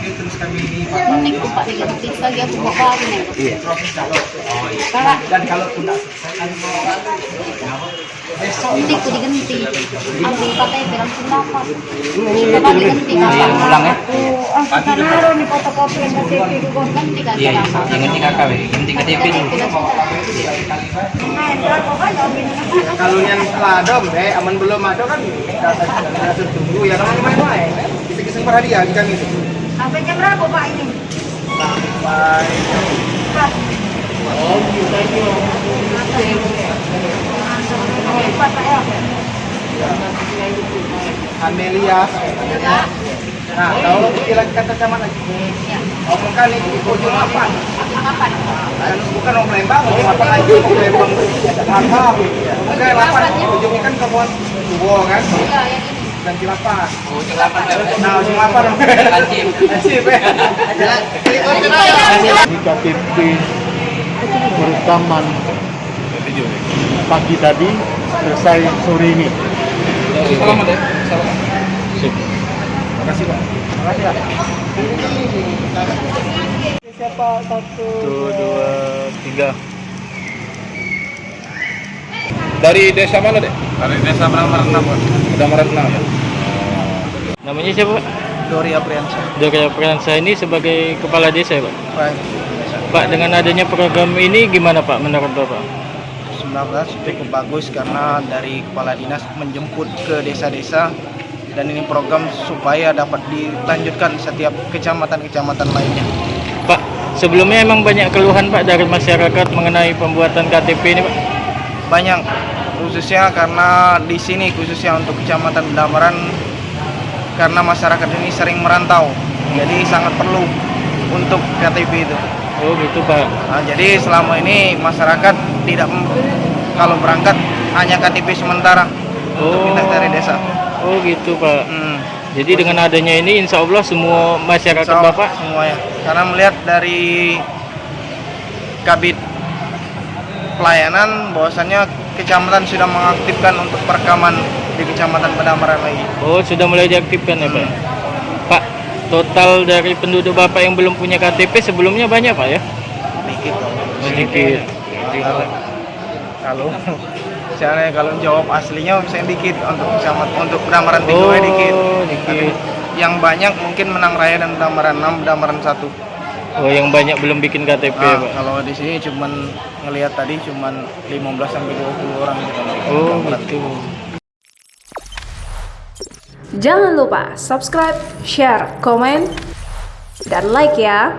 terus kami ini Unik po Pak diganti lagi ako babae. Iya. proses calon. Oh iya. Para Dan kalau pun tidak selesai kan besok hindi ko diganti. Ang patay pero dapat. Ini Kapag diganti ka Iya, pulang ya. ang kanaro ni photocopy ng KTP ko ganti ka Iya, sa jangan di KKW, ganti KTP dulu. kalau yang ladom aman belum ada kan kita tunggu ya kan main-main. Kisah-kisah berhadiah di kami itu. Sampai jam berapa Pak ini? Sampai Pak ya. Amelia. Nah, kalau kita kata camat lagi. Oh, bukan itu ujung apa? Kapan? Bukan orang Lembang, ujung apa lagi? Orang Lembang apa? Bukan 8, ujung kan kawan Kubo kan? Ya, yang ini. Dan Cilapan. Oh, celapan. Nah, ujung apa dong? Lancip. Lancip ya. Di KTP berekaman pagi tadi selesai sore ini. Selamat ya. Selamat. Sip. Terima kasih, Pak. Terima kasih, Pak. Siapa satu? 1, 2, 3. Dari desa mana, Dek? Dari desa Marang 6, Pak. Damaran 6 ya? Namanya siapa, Pak? Dori Apriansyah. Dori Apriansyah ini sebagai kepala desa, ya, Pak. Pak. Pak, dengan adanya program ini gimana, Pak, menurut Bapak? 19 cukup bagus karena dari kepala dinas menjemput ke desa-desa dan ini program supaya dapat dilanjutkan setiap kecamatan-kecamatan lainnya. Pak, sebelumnya emang banyak keluhan, Pak, dari masyarakat mengenai pembuatan KTP ini, Pak? Banyak, khususnya karena di sini khususnya untuk kecamatan Damaran karena masyarakat ini sering merantau, jadi sangat perlu untuk KTP itu. Oh, gitu, Pak. Nah, jadi selama ini masyarakat tidak kalau berangkat hanya KTP sementara untuk pindah dari desa. Oh, gitu, Pak. Hmm. Jadi dengan adanya ini insya Allah semua masyarakat Insya Allah Bapak semuanya. Karena melihat dari Kabid pelayanan bahwasannya kecamatan sudah mengaktifkan untuk perekaman di kecamatan Pedamaran lagi. oh sudah mulai diaktifkan ya, Pak. Pak, total dari penduduk Bapak yang belum punya KTP sebelumnya banyak, Pak, ya? Dikit dong. Sedikit. Kalau misalnya kalau jawab aslinya misalnya dikit untuk kecamatan untuk Pedamaran 3 Oh, dikit. dikit. Tapi yang banyak mungkin Menang Raya dan Pedamaran 6, Pedamaran 1. Oh, yang banyak belum bikin KTP, ya, Nah, Pak. kalau di sini cuman ngelihat tadi cuman 15 sampai 20 orang gitu. Oh, gitu. Jangan lupa subscribe, share, komen, dan like ya.